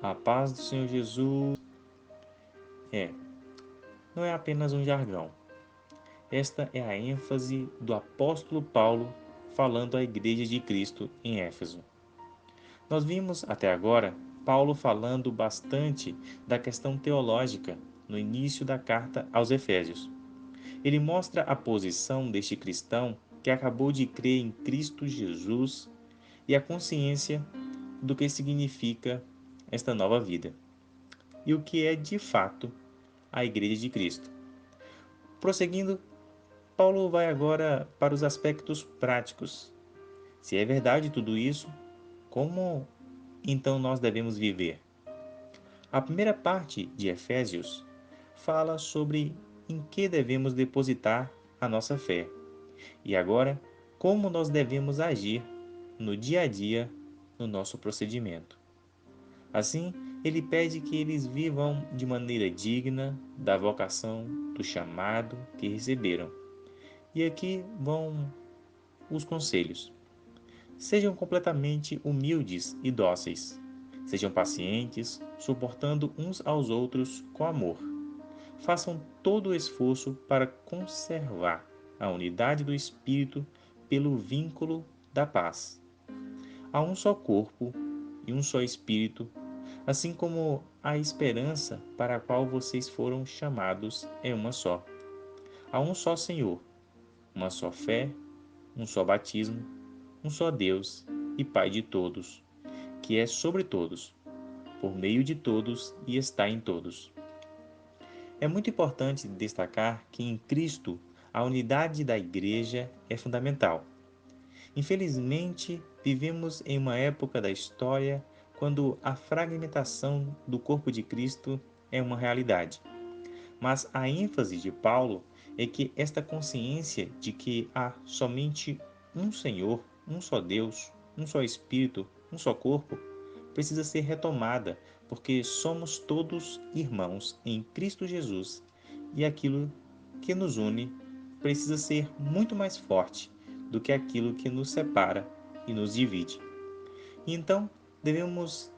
A paz do Senhor Jesus é, não é apenas um jargão. Esta é a ênfase do apóstolo Paulo falando à igreja de Cristo em Éfeso. Nós vimos até agora Paulo falando bastante da questão teológica no início da carta aos Efésios. Ele mostra a posição deste cristão que acabou de crer em Cristo Jesus e a consciência do que significa esta nova vida e o que é de fato a Igreja de Cristo. Prosseguindo, Paulo vai agora para os aspectos práticos. Se é verdade tudo isso, como então nós devemos viver? A primeira parte de Efésios fala sobre em que devemos depositar a nossa fé. E agora, como nós devemos agir no dia a dia no nosso procedimento. Assim, ele pede que eles vivam de maneira digna da vocação, do chamado que receberam. E aqui vão os conselhos. Sejam completamente humildes e dóceis. Sejam pacientes, suportando uns aos outros com amor. Façam todo o esforço para conservar a unidade do Espírito pelo vínculo da paz. Há um só corpo e um só Espírito, assim como a esperança para a qual vocês foram chamados é uma só. Há um só Senhor, uma só fé, um só batismo, um só Deus e Pai de todos, que é sobre todos, por meio de todos e está em todos. É muito importante destacar que em Cristo a unidade da Igreja é fundamental. Infelizmente, vivemos em uma época da história quando a fragmentação do corpo de Cristo é uma realidade. Mas a ênfase de Paulo é que esta consciência de que há somente um Senhor, um só Deus, um só Espírito, um só corpo, precisa ser retomada, porque somos todos irmãos em Cristo Jesus e aquilo que nos une precisa ser muito mais forte do que aquilo que nos separa e nos divide. Então, devemos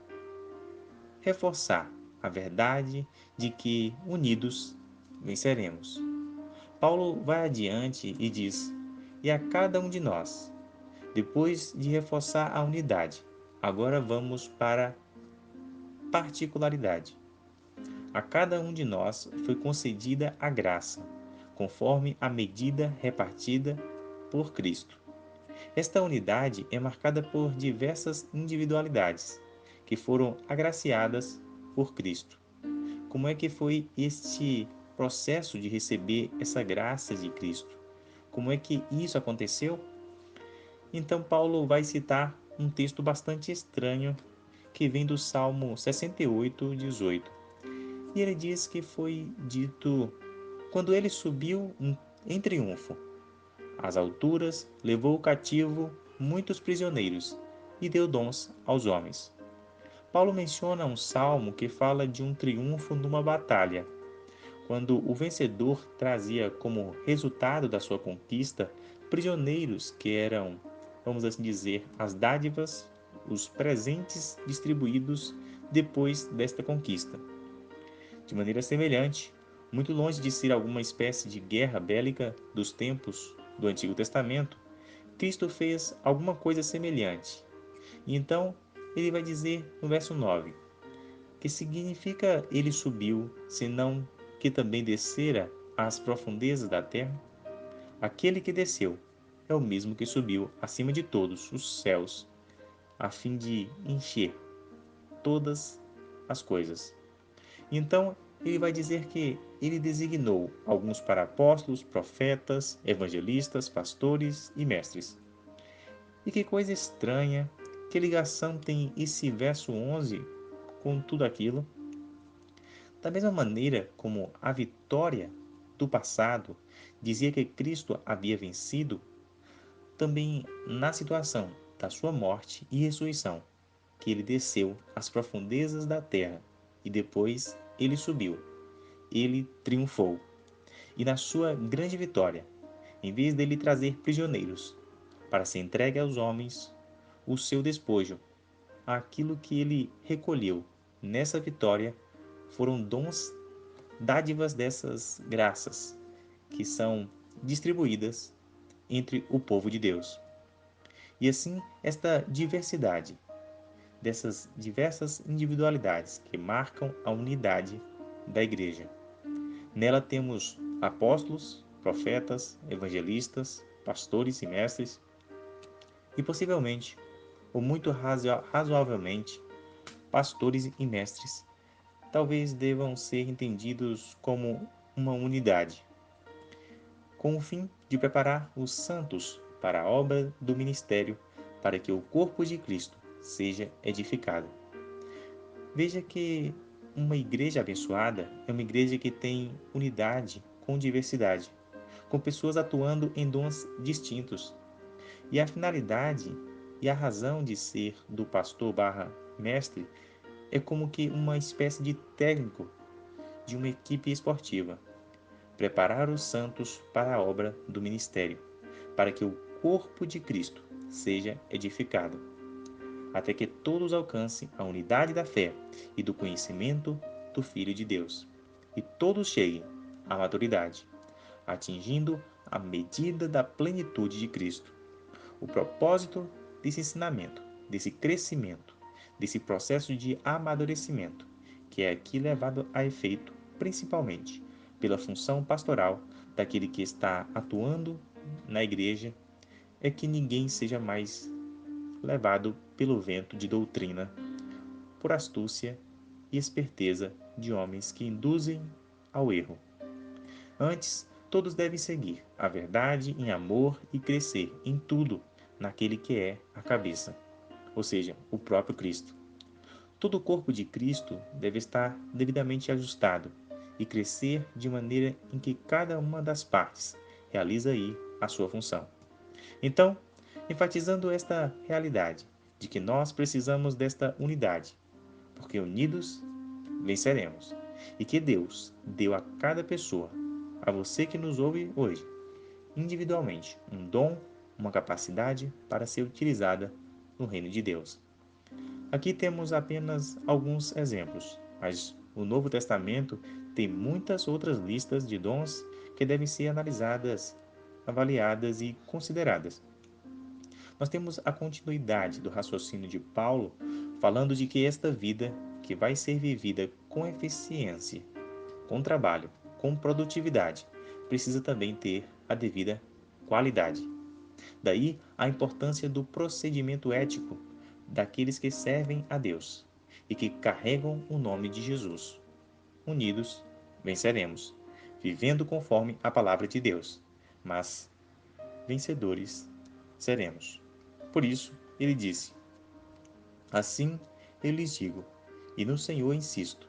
reforçar a verdade de que, unidos, venceremos. Paulo vai adiante e diz: E a cada um de nós, depois de reforçar a unidade, agora vamos para a particularidade. A cada um de nós foi concedida a graça, conforme a medida repartida por Cristo. Esta unidade é marcada por diversas individualidades que foram agraciadas por Cristo. Como é que foi este processo de receber essa graça de Cristo? Como é que isso aconteceu? Então, Paulo vai citar um texto bastante estranho que vem do Salmo 68, 18. E ele diz que foi dito quando ele subiu em triunfo às alturas, levou cativo muitos prisioneiros e deu dons aos homens. Paulo menciona um salmo que fala de um triunfo numa batalha, quando o vencedor trazia como resultado da sua conquista prisioneiros que eram, vamos assim dizer, as dádivas, os presentes distribuídos depois desta conquista. De maneira semelhante, muito longe de ser alguma espécie de guerra bélica dos tempos do Antigo Testamento, Cristo fez alguma coisa semelhante. E então, ele vai dizer no verso 9: Que significa ele subiu, senão que também descera às profundezas da terra? Aquele que desceu é o mesmo que subiu acima de todos os céus, a fim de encher todas as coisas. Então, ele vai dizer que ele designou alguns para apóstolos, profetas, evangelistas, pastores e mestres. E que coisa estranha, que ligação tem esse verso 11 com tudo aquilo? Da mesma maneira como a vitória do passado dizia que Cristo havia vencido, também na situação da sua morte e ressurreição, que ele desceu às profundezas da terra e depois ele subiu. Ele triunfou. E na sua grande vitória, em vez dele trazer prisioneiros para ser entregue aos homens, o seu despojo, aquilo que ele recolheu, nessa vitória foram dons, dádivas dessas graças que são distribuídas entre o povo de Deus. E assim, esta diversidade, dessas diversas individualidades que marcam a unidade da igreja. Nela temos apóstolos, profetas, evangelistas, pastores e mestres, e possivelmente, ou muito razoavelmente, pastores e mestres, talvez devam ser entendidos como uma unidade, com o fim de preparar os santos para a obra do ministério, para que o corpo de Cristo seja edificado. Veja que uma igreja abençoada é uma igreja que tem unidade com diversidade, com pessoas atuando em dons distintos. E a finalidade e a razão de ser do pastor barra mestre é como que uma espécie de técnico de uma equipe esportiva. Preparar os santos para a obra do ministério, para que o corpo de Cristo seja edificado, até que todos alcancem a unidade da fé e do conhecimento do Filho de Deus, e todos cheguem à maturidade, atingindo a medida da plenitude de Cristo. O propósito desse ensinamento, desse crescimento, desse processo de amadurecimento, que é aqui levado a efeito principalmente pela função pastoral daquele que está atuando na igreja, é que ninguém seja mais levado pelo vento de doutrina, por astúcia e esperteza de homens que induzem ao erro. Antes, todos devem seguir a verdade em amor e crescer em tudo naquele que é a cabeça, ou seja, o próprio Cristo. Todo o corpo de Cristo deve estar devidamente ajustado e crescer de maneira em que cada uma das partes realiza aí a sua função. Então, enfatizando esta realidade de que nós precisamos desta unidade, porque unidos venceremos, e que Deus deu a cada pessoa, a você que nos ouve hoje, individualmente, um dom, uma capacidade para ser utilizada no reino de Deus. Aqui temos apenas alguns exemplos, mas o Novo Testamento tem muitas outras listas de dons que devem ser analisadas, avaliadas e consideradas. Nós temos a continuidade do raciocínio de Paulo, falando de que esta vida, que vai ser vivida com eficiência, com trabalho, com produtividade, precisa também ter a devida qualidade. Daí a importância do procedimento ético daqueles que servem a Deus e que carregam o nome de Jesus. Unidos, venceremos, vivendo conforme a palavra de Deus, mas vencedores seremos. Por isso, ele disse: Assim eu lhes digo, e no Senhor insisto,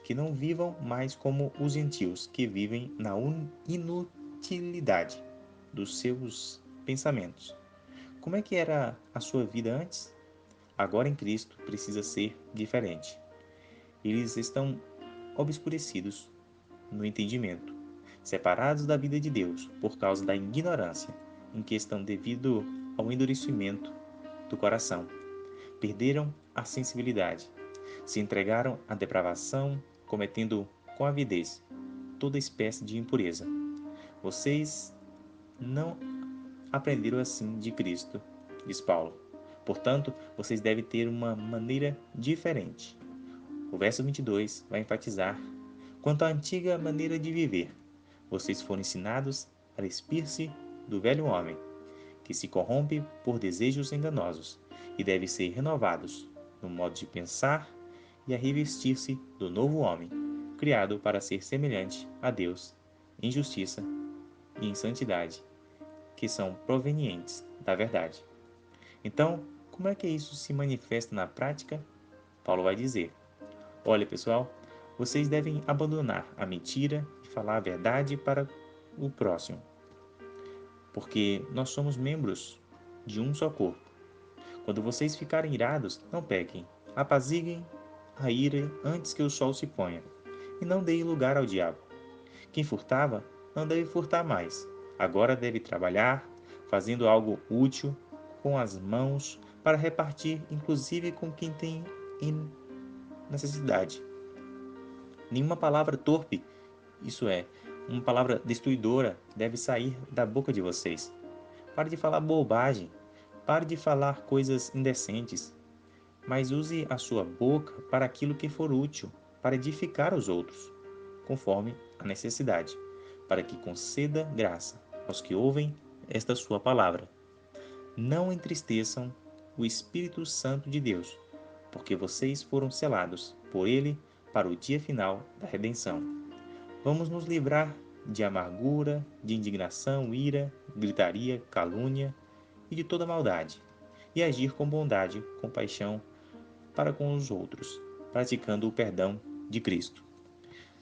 que não vivam mais como os gentios que vivem na inutilidade dos seus pensamentos. Como é que era a sua vida antes? Agora em Cristo precisa ser diferente. Eles estão obscurecidos no entendimento, separados da vida de Deus por causa da ignorância em que estão devido ao endurecimento do coração. Perderam a sensibilidade, se entregaram à depravação, cometendo com avidez toda espécie de impureza. Vocês não aprenderam assim de Cristo, diz Paulo. Portanto, vocês devem ter uma maneira diferente. O verso 22 vai enfatizar: quanto à antiga maneira de viver, vocês foram ensinados a despir-se do velho homem, que se corrompe por desejos enganosos, e deve ser renovados no modo de pensar e a revestir-se do novo homem, criado para ser semelhante a Deus em justiça e em santidade, que são provenientes da verdade. Então, como é que isso se manifesta na prática? Paulo vai dizer: olha, pessoal, vocês devem abandonar a mentira e falar a verdade para o próximo, porque nós somos membros de um só corpo. Quando vocês ficarem irados, não pequem, apaziguem a ira antes que o sol se ponha, e não deem lugar ao diabo. Quem furtava, não deve furtar mais. Agora deve trabalhar, fazendo algo útil com as mãos, para repartir, inclusive com quem tem necessidade. Nenhuma palavra torpe, isso é, uma palavra destruidora, deve sair da boca de vocês. Pare de falar bobagem. Pare de falar coisas indecentes. Mas use a sua boca para aquilo que for útil, para edificar os outros, conforme a necessidade, para que conceda graça aos que ouvem esta sua palavra. Não entristeçam o Espírito Santo de Deus, porque vocês foram selados por ele para o dia final da redenção. Vamos nos livrar de amargura, de indignação, ira, gritaria, calúnia e de toda maldade, e agir com bondade, compaixão para com os outros, praticando o perdão de Cristo.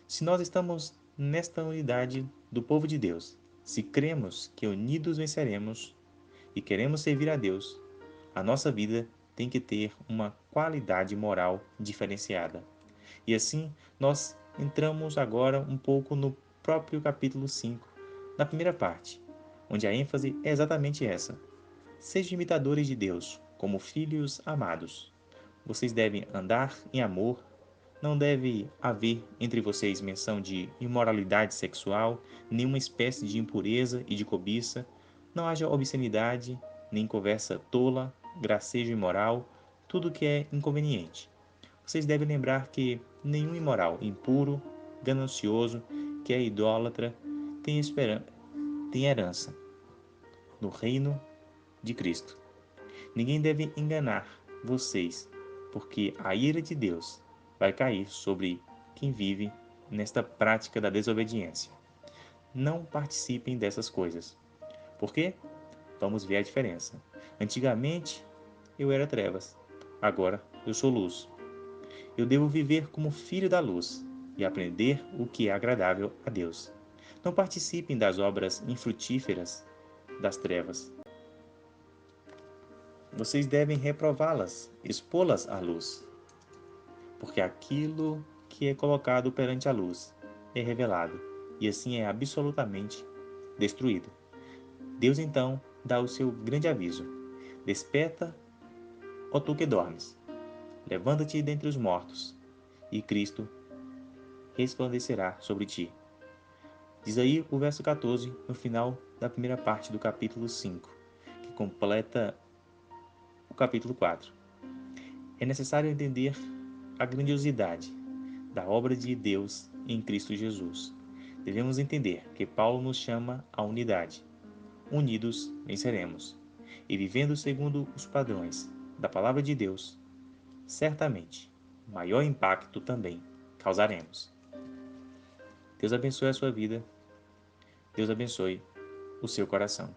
Se nós estamos nesta unidade do povo de Deus, se cremos que unidos venceremos e queremos servir a Deus, a nossa vida tem que ter uma qualidade moral diferenciada. E assim, nós entramos agora um pouco no próprio capítulo 5, na primeira parte, onde a ênfase é exatamente essa. Sejam imitadores de Deus, como filhos amados. Vocês devem andar em amor, não deve haver entre vocês menção de imoralidade sexual, nenhuma espécie de impureza e de cobiça, não haja obscenidade, nem conversa tola, gracejo imoral, tudo que é inconveniente. Vocês devem lembrar que nenhum imoral, impuro, ganancioso, que é idólatra, tem herança no reino de Cristo. Ninguém deve enganar vocês, porque a ira de Deus vai cair sobre quem vive nesta prática da desobediência. Não participem dessas coisas. Por quê? Vamos ver a diferença. Antigamente eu era trevas, agora eu sou luz. Eu devo viver como filho da luz e aprender o que é agradável a Deus. Não participem das obras infrutíferas das trevas. Vocês devem reprová-las, expô-las à luz, porque aquilo que é colocado perante a luz é revelado, e assim é absolutamente destruído. Deus então dá o seu grande aviso: desperta, ó tu que dormes, levanta-te dentre os mortos, e Cristo resplandecerá sobre ti. Diz aí o verso 14, no final da primeira parte do capítulo 5, que completa o capítulo 4. É necessário entender a grandiosidade da obra de Deus em Cristo Jesus. Devemos entender que Paulo nos chama à unidade. Unidos venceremos. E vivendo segundo os padrões da palavra de Deus, certamente maior impacto também causaremos. Deus abençoe a sua vida. Deus abençoe o seu coração.